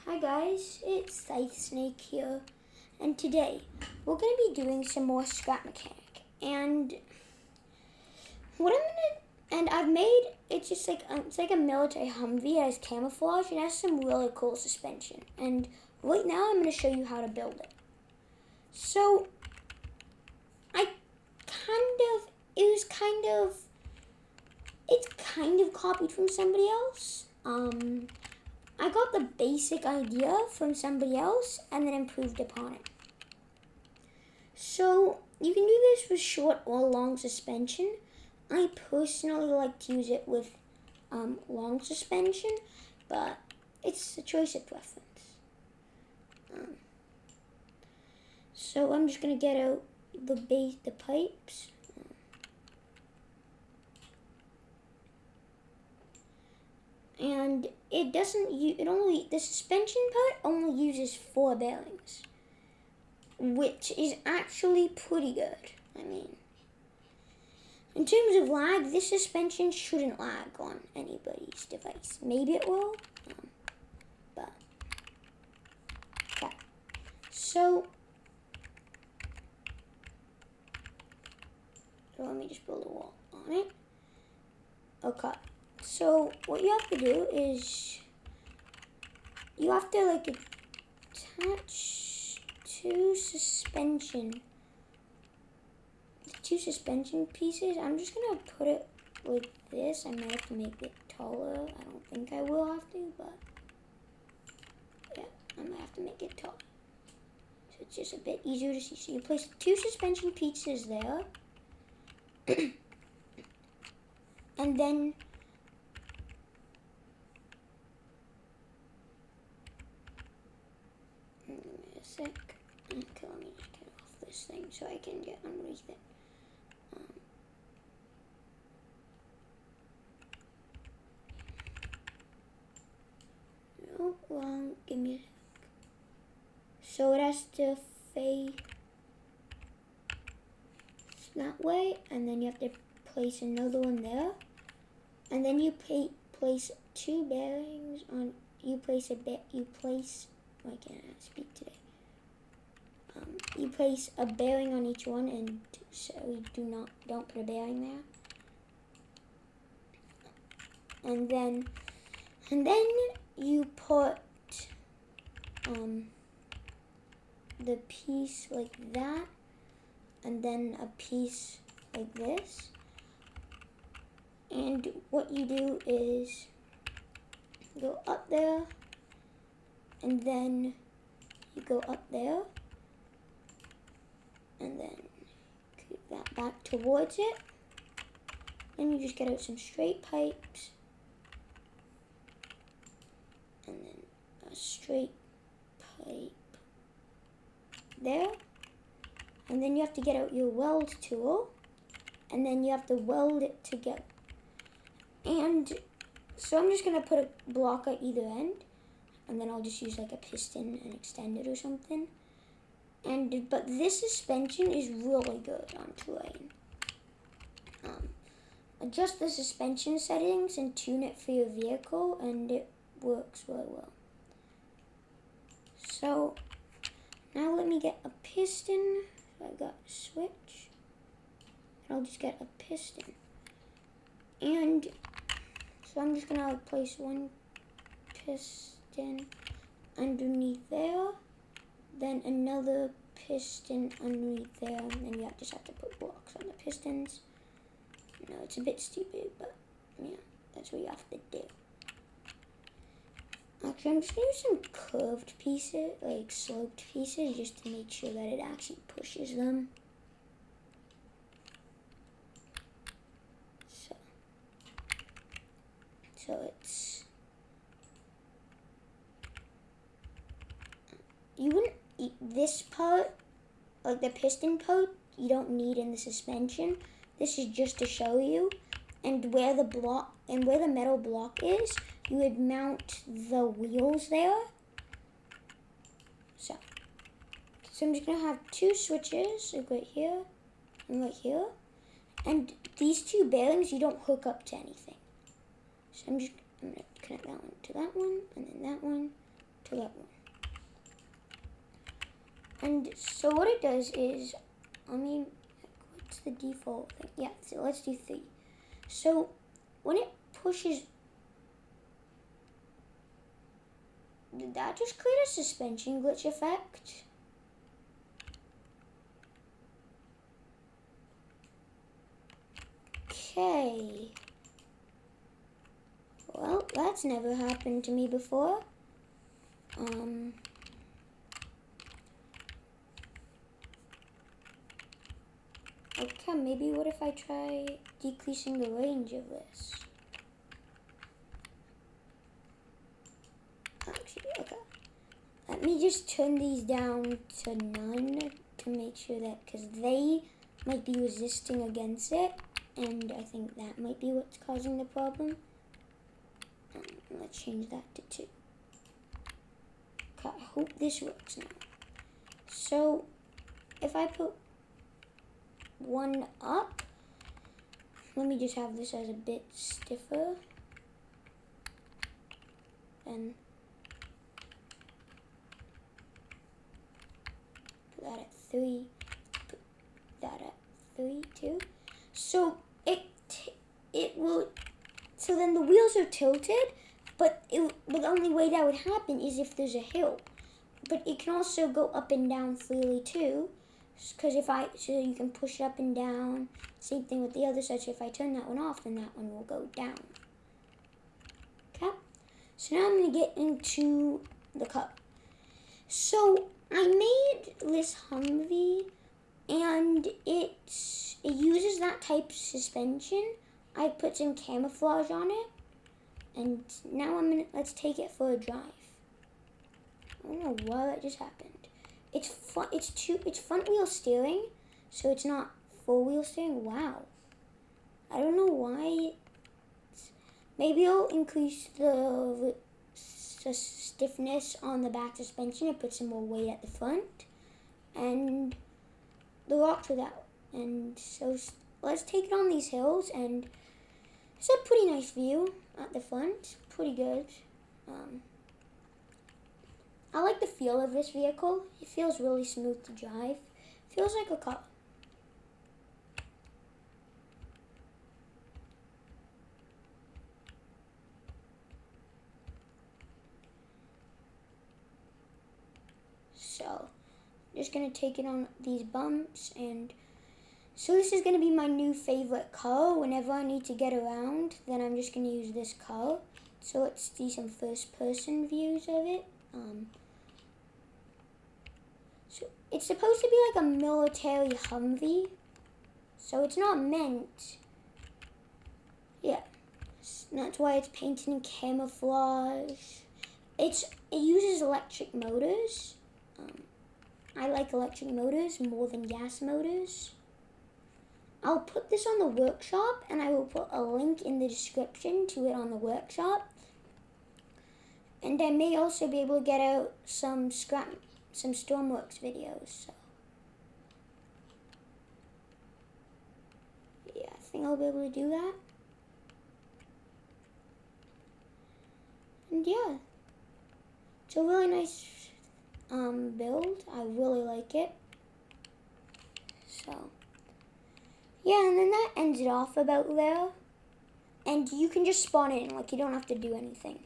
Hi guys, it's Scythe Snake here, and today we're going to be doing some more scrap mechanic. And I've made it's just like it's like a military Humvee. It has camouflage and has some really cool suspension. And right now I'm going to show you how to build it. So it's kind of copied from somebody else. I got the basic idea from somebody else and then improved upon it. So you can do this with short or long suspension. I personally like to use it with long suspension, but it's a choice of preference. So I'm just gonna get out the pipes. And the suspension part only uses 4 bearings, which is actually pretty good. I mean, in terms of lag, this suspension shouldn't lag on anybody's device. Maybe it will, but okay. So let me just build a wall on it. Okay. So what you have to do is you have to attach two suspension pieces. I'm just gonna put it like this. I might have to make it taller. I don't think I will have to, but yeah, I might have to make it taller. So it's just a bit easier to see. So you place 2 suspension pieces there. And then okay, let me just get off this thing so I can get underneath it. Give me a sec. So it has to face that way, and then you have to place another one there, and then you place 2 bearings on. Why can't I speak today? You place a bearing on each one, and so you don't put a bearing there. And then you put the piece like that, and then a piece like this. And what you do is go up there, and then you go up there, and then keep that back towards it. Then you just get out some straight pipes, and then a straight pipe there. And then you have to get out your weld tool, and then you have to weld it together. And so I'm just gonna put a block at either end, and then I'll just use like a piston and extend it or something. But this suspension is really good on terrain. Adjust the suspension settings and tune it for your vehicle, and it works really well. So now let me get a piston. So I got a switch, and I'll just get a piston. And so I'm just gonna place one piston underneath there, then another piston underneath there, and then you just have to put blocks on the pistons. No, it's a bit stupid, but yeah, that's what you have to do. Actually, I'm just gonna use some curved pieces, like sloped pieces, just to make sure that it actually pushes them. So it's, you wouldn't eat this part, like the piston part, you don't need in the suspension. This is just to show you. And where the metal block is, you would mount the wheels there. So I'm just gonna have 2 switches, like right here and right here. And these 2 bearings, you don't hook up to anything. So I'm gonna connect that one to that one, and then that one to that one. And so what it does is, what's the default thing? Yeah, so let's do 3. So when it pushes, did that just create a suspension glitch effect? Okay. Well, that's never happened to me before. Okay, maybe what if I try decreasing the range of this? Actually, okay. Let me just turn these down to none to make sure that, because they might be resisting against it, and I think that might be what's causing the problem. Let's change that to 2. Okay, I hope this works now. So, if I put 1 up, let me just have this as a bit stiffer, and put that at 3, put that at 3 too. So it will. So then the wheels are tilted, but the only way that would happen is if there's a hill. But it can also go up and down freely too, because so you can push it up and down. Same thing with the other side. So if I turn that one off, then that one will go down. Okay. So now I'm gonna get into the car. So I made this Humvee, and it uses that type of suspension. I put some camouflage on it, and now let's take it for a drive. I don't know why that just happened. It's front wheel steering, so it's not 4-wheel steering. Wow. I don't know why. Maybe I'll increase the stiffness on the back suspension and put some more weight at the front, and the rocks are out. And so let's take it on these hills, and it's a pretty nice view at the front. Pretty good. I like the feel of this vehicle. It feels really smooth to drive. Feels like a car. So, just gonna take it on these bumps, and so this is gonna be my new favorite car. Whenever I need to get around, then I'm just gonna use this car. So let's see some first-person views of it. So it's supposed to be like a military Humvee, so it's not meant. Yeah, that's why it's painted in camouflage. It uses electric motors. I like electric motors more than gas motors. I'll put this on the workshop, and I will put a link in the description to it on the workshop. And I may also be able to get out some Stormworks videos. So yeah, I think I'll be able to do that. And yeah, it's a really nice build. I really like it. So yeah, and then that ends it off about there. And you can just spawn in, like you don't have to do anything.